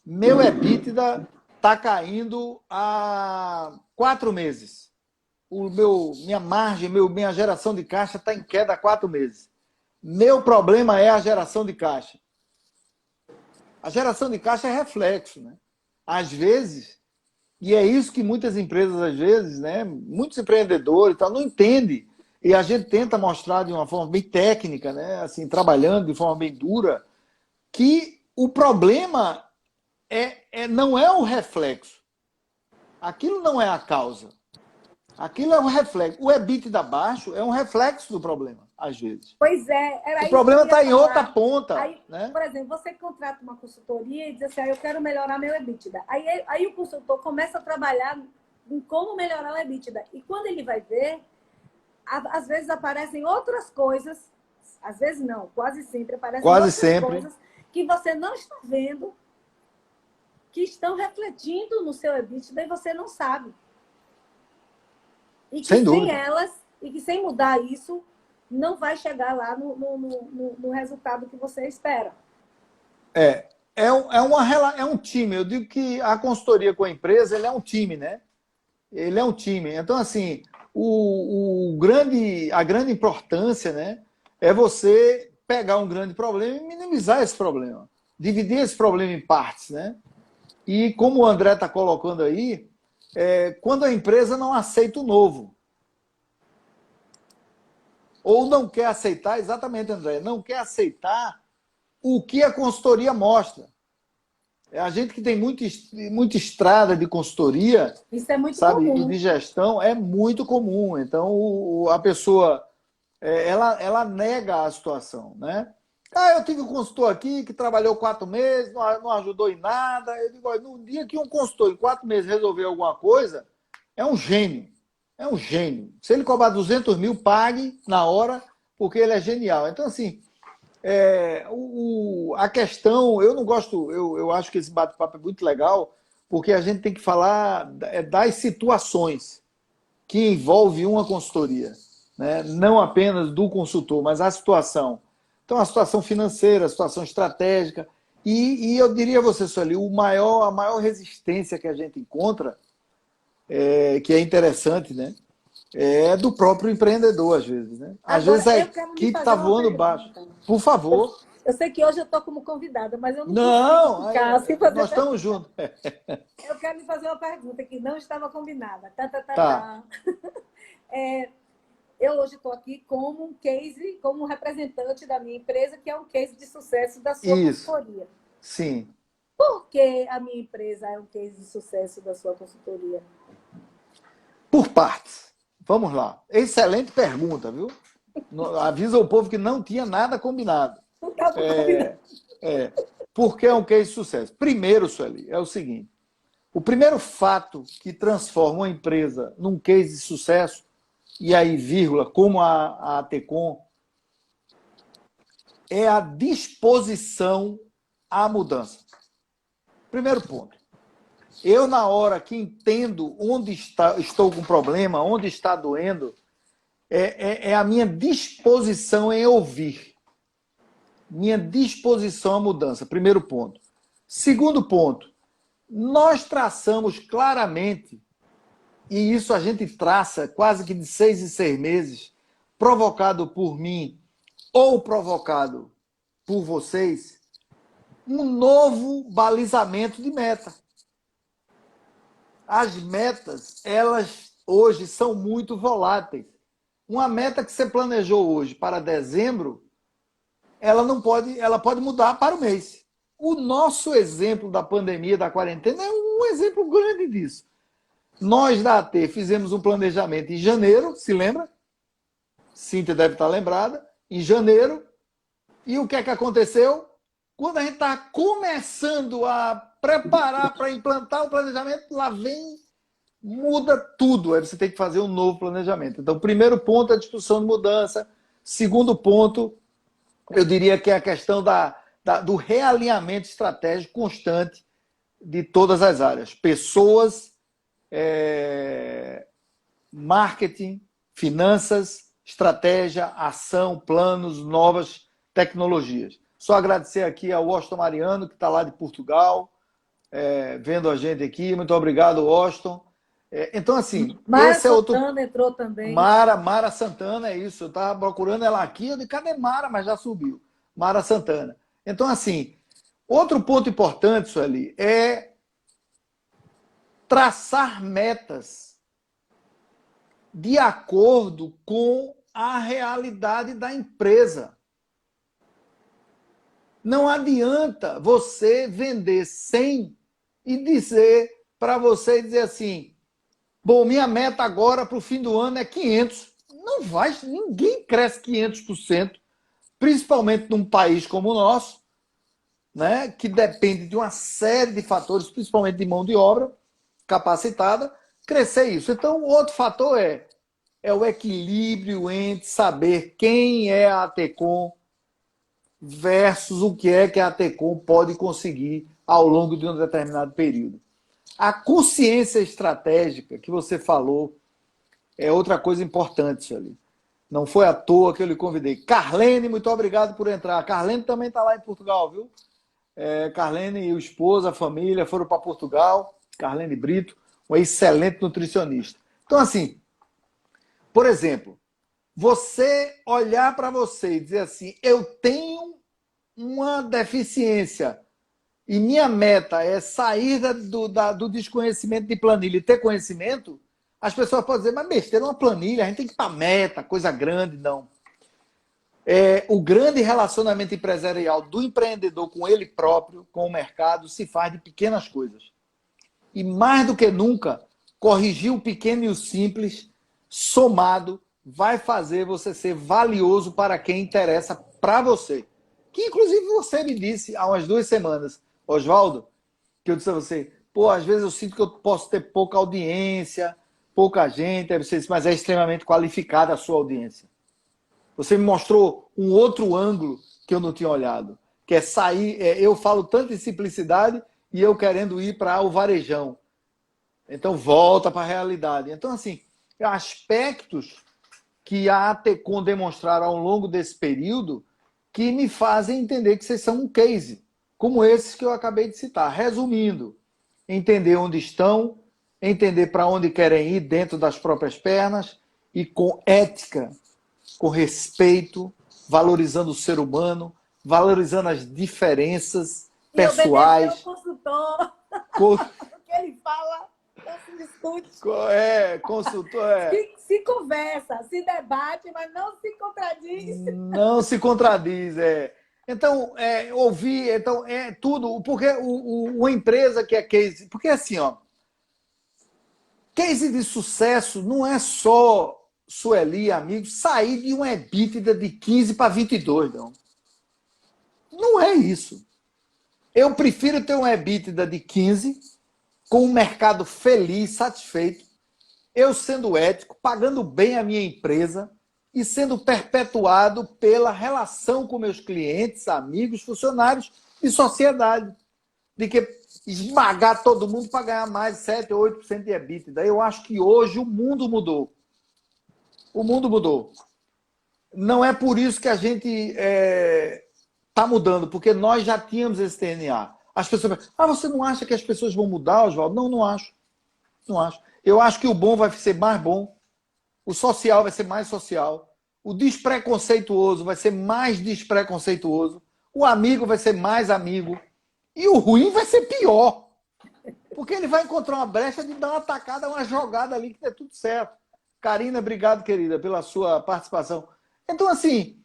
meu EBITDA está caindo há 4 meses. Minha margem, minha geração de caixa está em queda há 4 meses. Meu problema é a geração de caixa. A geração de caixa é reflexo, né? Às vezes, e é isso que muitas empresas, às vezes, né? Muitos empreendedores e tal, não entendem. E a gente tenta mostrar de uma forma bem técnica, né? Assim, trabalhando de forma bem dura, que o problema não é o reflexo. Aquilo não é a causa. Aquilo é um reflexo. O EBITDA baixo é um reflexo do problema, às vezes. Pois é. O problema está em outra ponta. Aí, né? Por exemplo, você contrata uma consultoria e diz assim, eu quero melhorar meu EBITDA. Aí o consultor começa a trabalhar em como melhorar o EBITDA. E quando ele vai ver, às vezes aparecem outras coisas, às vezes não, quase sempre aparecem outras coisas que você não está vendo, que estão refletindo no seu EBITDA e você não sabe. E que sem elas, e que sem mudar isso, não vai chegar lá no resultado que você espera. É um time. Eu digo que a consultoria com a empresa, ele é um time, né? Ele é um time. Então, assim, a grande importância, né, é você pegar um grande problema e minimizar esse problema. Dividir esse problema em partes, né? E como o André está colocando aí, quando a empresa não aceita o novo. Ou não quer aceitar, exatamente, André, não quer aceitar o que a consultoria mostra. A gente que tem muita estrada de consultoria, isso é muito comum. De gestão, é muito comum. Então, a pessoa, ela nega a situação, né? Eu tive um consultor aqui que trabalhou 4 meses, não ajudou em nada. Eu digo, no dia que um consultor em 4 meses resolver alguma coisa, é um gênio. É um gênio. Se ele cobrar 200 mil, pague na hora, porque ele é genial. Então, assim, a questão, eu não gosto, eu acho que esse bate-papo é muito legal, porque a gente tem que falar das situações que envolvem uma consultoria, né? Não apenas do consultor, mas a situação. Então, a situação financeira, a situação estratégica. E eu diria a você, Sueli, a maior resistência que a gente encontra que é interessante, né? É do próprio empreendedor, às vezes, né? Às Agora, vezes a eu quero lhe equipe fazer está uma voando baixo. pergunta. Por favor. Eu sei que hoje eu estou como convidada, mas eu não consigo Não, ficar sem fazer nós estamos pergunta. juntos. Eu quero lhe fazer uma pergunta que não estava combinada. Tá, tá, tá, Tá, tá. Eu hoje estou aqui como um case, como um representante da minha empresa, que é um case de sucesso da sua isso. consultoria. Sim. Por que a minha empresa é um case de sucesso da sua consultoria? Por partes. Vamos lá. Excelente pergunta, viu? Avisa o povo que não tinha nada combinado. Não estava combinado. É, Por que é um case de sucesso? Primeiro, Sueli, é o seguinte. O primeiro fato que transforma uma empresa num case de sucesso, e aí, vírgula, como a Tecom, é a disposição à mudança. Primeiro ponto. Eu, na hora que entendo onde estou com problema, onde está doendo, é a minha disposição em ouvir. Minha disposição à mudança. Primeiro ponto. Segundo ponto. Nós traçamos claramente, e isso a gente traça quase que de 6 em 6 meses, provocado por mim ou provocado por vocês, um novo balizamento de meta. As metas, elas hoje são muito voláteis. Uma meta que você planejou hoje para dezembro, ela pode mudar para o mês. O nosso exemplo da pandemia, da quarentena, é um exemplo grande disso. Nós da AT fizemos um planejamento em janeiro, se lembra? Cíntia deve estar lembrada. Em janeiro. E o que é que aconteceu? Quando a gente está começando a preparar para implantar o planejamento, lá vem, muda tudo. Aí você tem que fazer um novo planejamento. Então, primeiro ponto é a discussão de mudança. Segundo ponto, eu diria que é a questão do realinhamento estratégico constante de todas as áreas. Pessoas, marketing, finanças, estratégia, ação, planos, novas tecnologias. Só agradecer aqui ao Washington Mariano, que está lá de Portugal, vendo a gente aqui. Muito obrigado, Washington. Então, assim, Mara esse é outro. Santana entrou também. Mara Santana, é isso. Eu estava procurando ela aqui. Eu disse, cadê Mara? Mas já subiu. Mara Santana. Então, assim, outro ponto importante, Sueli, é traçar metas de acordo com a realidade da empresa. Não adianta você vender 100 e dizer para você dizer assim, bom, minha meta agora para o fim do ano é 500. Não vai, ninguém cresce 500%, principalmente num país como o nosso, né, que depende de uma série de fatores, principalmente de mão de obra capacitada, crescer isso. Então, o outro fator é o equilíbrio entre saber quem é a Tecom versus o que é que a Tecom pode conseguir ao longo de um determinado período. A consciência estratégica que você falou é outra coisa importante, ali. Não foi à toa que eu lhe convidei. Carlene, muito obrigado por entrar. Carlene também está lá em Portugal, viu? Carlene e o esposo, a família, foram para Portugal. Carlene Brito, uma excelente nutricionista. Então, assim, por exemplo, você olhar para você e dizer assim, eu tenho uma deficiência e minha meta é sair do desconhecimento de planilha e ter conhecimento, as pessoas podem dizer, mas besteira, uma planilha, a gente tem que ir para meta, coisa grande, não. O grande relacionamento empresarial do empreendedor com ele próprio, com o mercado, se faz de pequenas coisas. E mais do que nunca, corrigir o pequeno e o simples, somado, vai fazer você ser valioso para quem interessa para você. Que inclusive você me disse há umas 2 semanas, Oswaldo, que eu disse a você, pô, às vezes eu sinto que eu posso ter pouca audiência, pouca gente, aí você disse, mas é extremamente qualificada a sua audiência. Você me mostrou um outro ângulo que eu não tinha olhado, que é sair, eu falo tanto em simplicidade e eu querendo ir para o varejão. Então, volta para a realidade. Então, assim, aspectos que a ATECOM demonstraram ao longo desse período que me fazem entender que vocês são um case, como esses que eu acabei de citar. Resumindo, entender onde estão, entender para onde querem ir dentro das próprias pernas e com ética, com respeito, valorizando o ser humano, valorizando as diferenças E obedecer o pessoais. consultor. Co- O que ele fala, não se discute. consultor, Se conversa, se debate, mas não se contradiz. não se contradiz. Então, ouvir, então, é tudo, porque uma empresa que é case, porque assim, ó, case de sucesso não é só Sueli, amigos, sair de um EBITDA de 15 para 22, não. Não é isso. Eu prefiro ter um EBITDA de 15, com um mercado feliz, satisfeito, eu sendo ético, pagando bem a minha empresa e sendo perpetuado pela relação com meus clientes, amigos, funcionários e sociedade. De que esmagar todo mundo para ganhar mais 7 ou 8% de EBITDA. Eu acho que hoje o mundo mudou. O mundo mudou. Não é por isso que a gente está mudando, porque nós já tínhamos esse DNA. As pessoas falam, você não acha que as pessoas vão mudar, Oswaldo? Não, não acho. Não acho. Eu acho que o bom vai ser mais bom, o social vai ser mais social, o despreconceituoso vai ser mais despreconceituoso, o amigo vai ser mais amigo e o ruim vai ser pior. Porque ele vai encontrar uma brecha de dar uma tacada, uma jogada ali que dê tudo certo. Karina, obrigado, querida, pela sua participação. Então, assim,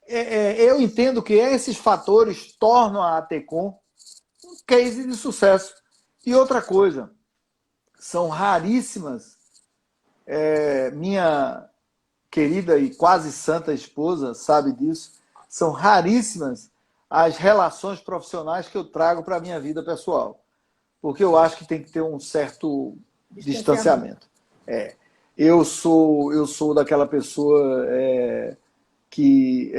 eu entendo que esses fatores tornam a ATCOM um case de sucesso. E outra coisa, são raríssimas. Minha querida e quase santa esposa sabe disso. São raríssimas as relações profissionais que eu trago para a minha vida pessoal. Porque eu acho que tem que ter um certo distanciamento. Eu sou daquela pessoa que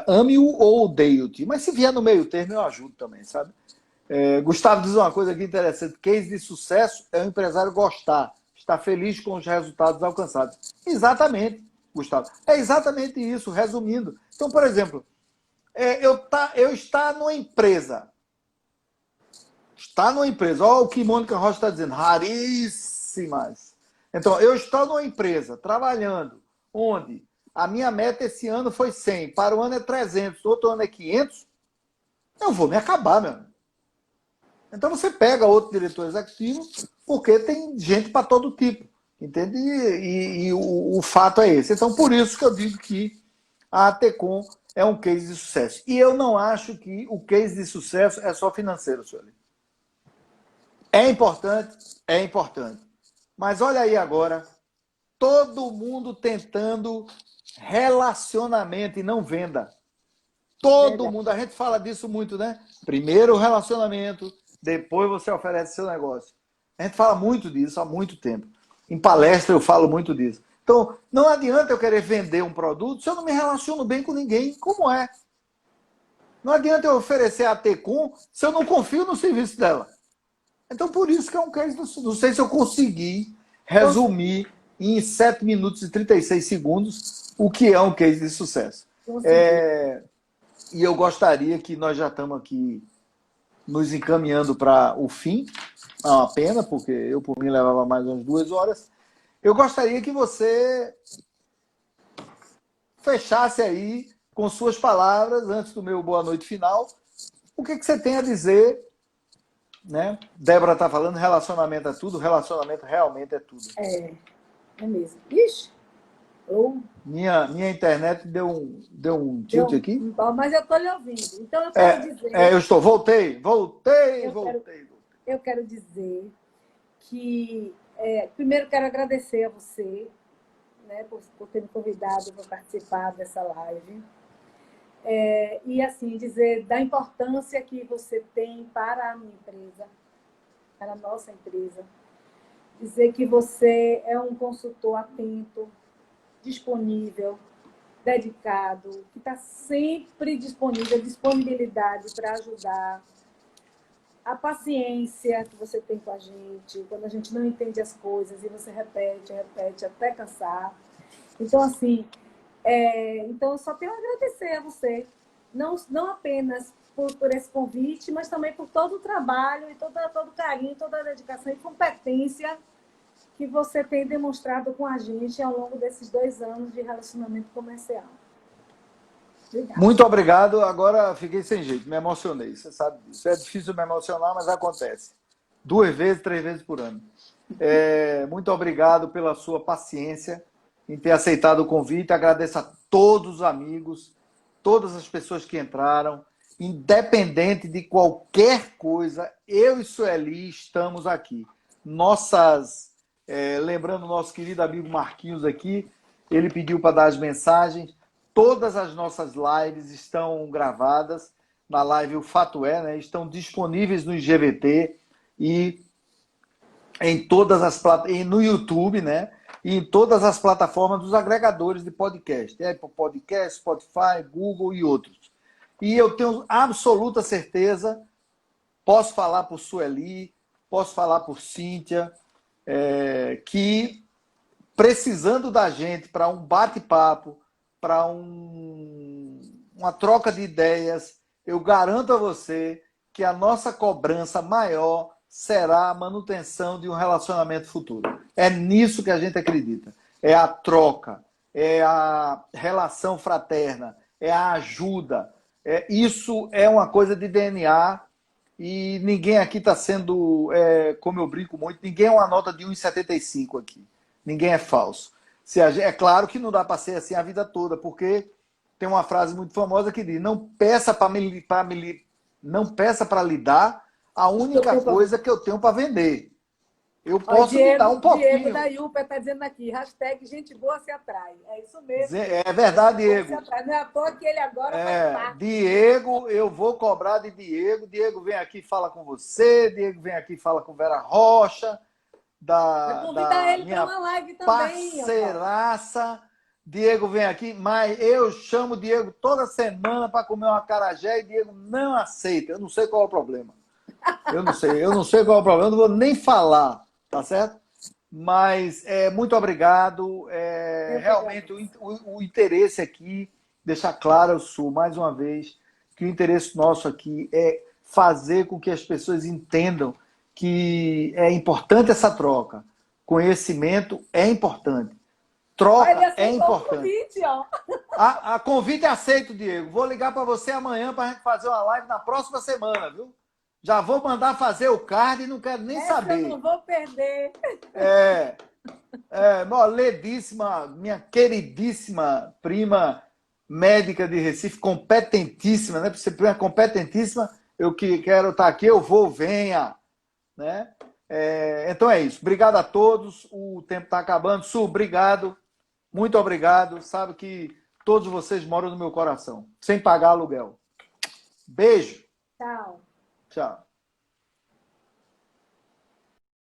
ame-o ou odeio-te. Mas se vier no meio termo, eu ajudo também, sabe? Gustavo diz uma coisa aqui interessante. Case de sucesso é o empresário gostar, estar feliz com os resultados alcançados. Exatamente, Gustavo. É exatamente isso, resumindo. Então, por exemplo, eu estar numa empresa. Está numa empresa. Olha o que Mônica Rocha está dizendo. Raríssimas. Então, eu estou numa empresa, trabalhando, onde a minha meta esse ano foi 100, para o ano é 300, outro ano é 500, eu vou me acabar, meu amigo. Então você pega outro diretor executivo, porque tem gente para todo tipo, entende? E o fato é esse. Então, por isso que eu digo que a ATCOM é um case de sucesso. E eu não acho que o case de sucesso é só financeiro, senhor. É importante? É importante. Mas olha aí agora, todo mundo tentando relacionamento e não venda. Todo mundo, a gente fala disso muito, né? Primeiro o relacionamento, depois você oferece seu negócio. A gente fala muito disso há muito tempo. Em palestra eu falo muito disso. Então, não adianta eu querer vender um produto se eu não me relaciono bem com ninguém, como é. Não adianta eu oferecer a Tecum se eu não confio no serviço dela. Então, por isso que é um case, não sei se eu consegui resumir em 7 minutos e 36 segundos o que é um case de sucesso. E eu gostaria que nós já estamos aqui nos encaminhando para o fim. É uma pena, porque eu, por mim, levava mais umas 2 horas. Eu gostaria que você fechasse aí com suas palavras, antes do meu boa noite final, o que você tem a dizer, né? Débora está falando, relacionamento é tudo, relacionamento realmente é tudo. É mesmo. Ixi, Minha internet deu um tilt aqui. Mas eu estou lhe ouvindo. Então, eu quero dizer... eu estou, voltei. Eu quero dizer que, primeiro, quero agradecer a você, né, por ter me convidado para participar dessa live. E, assim, dizer da importância que você tem para a minha empresa, para a nossa empresa. Dizer que você é um consultor atento, disponível, dedicado, que está sempre disponível, disponibilidade para ajudar. A paciência que você tem com a gente, quando a gente não entende as coisas e você repete até cansar. Então, assim, então eu só tenho a agradecer a você, não apenas por esse convite, mas também por todo o trabalho e todo o carinho, toda a dedicação e competência que você tem demonstrado com a gente ao longo desses 2 anos de relacionamento comercial. Obrigada. Muito obrigado. Agora fiquei sem jeito, me emocionei, você sabe disso. É difícil me emocionar, mas acontece. 2 vezes, 3 vezes por ano. Muito obrigado pela sua paciência em ter aceitado o convite. Agradeço a todos os amigos, todas as pessoas que entraram. Independente de qualquer coisa, eu e Sueli estamos aqui. Lembrando o nosso querido amigo Marquinhos aqui, ele pediu para dar as mensagens. Todas as nossas lives estão gravadas. Na live O Fato É, né? Estão disponíveis no IGVT e em todas as no YouTube, né? E em todas as plataformas dos agregadores de podcast. Apple Podcast, Spotify, Google e outros. E eu tenho absoluta certeza, posso falar por Sueli, posso falar por Cíntia, que precisando da gente para um bate-papo, para uma troca de ideias, eu garanto a você que a nossa cobrança maior será a manutenção de um relacionamento futuro. É nisso que a gente acredita. É a troca, é a relação fraterna, é a ajuda. Isso é uma coisa de DNA e ninguém aqui está sendo, como eu brinco muito, ninguém é uma nota de 1,75 aqui. Ninguém é falso. É claro que não dá para ser assim a vida toda, porque tem uma frase muito famosa que diz: não peça para lhe dar a única coisa que eu tenho para vender. Eu posso lhe dar um pouquinho. Diego da Yupa está dizendo aqui, hashtag gente boa se atrai. É isso mesmo. É verdade, Diego. Não é à toa que ele agora faz parte. Diego, eu vou cobrar de Diego. Diego vem aqui e fala com você. Diego vem aqui e fala com Vera Rocha. Convida ele para uma live também. Parceiraça. Diego vem aqui, mas eu chamo o Diego toda semana para comer uma acarajé e Diego não aceita. Eu não sei qual é o problema. Eu não sei qual é o problema. Eu não vou nem falar, tá certo? Mas muito obrigado. Realmente o interesse aqui, deixar claro, Su, mais uma vez, que o interesse nosso aqui é fazer com que as pessoas entendam que é importante essa troca. Conhecimento é importante. Troca é importante. Convite, ó. A convite é aceito, Diego. Vou ligar para você amanhã para a gente fazer uma live na próxima semana, viu? Já vou mandar fazer o card e não quero nem saber. Eu não vou perder. Ledíssima, minha queridíssima prima médica de Recife, competentíssima, né? Para ser prima competentíssima, eu que quero estar aqui, eu vou, venha. Né? Então é isso. Obrigado a todos. O tempo está acabando. Su, obrigado. Muito obrigado. Sabe que todos vocês moram no meu coração, sem pagar aluguel. Beijo. Tchau. Tchau.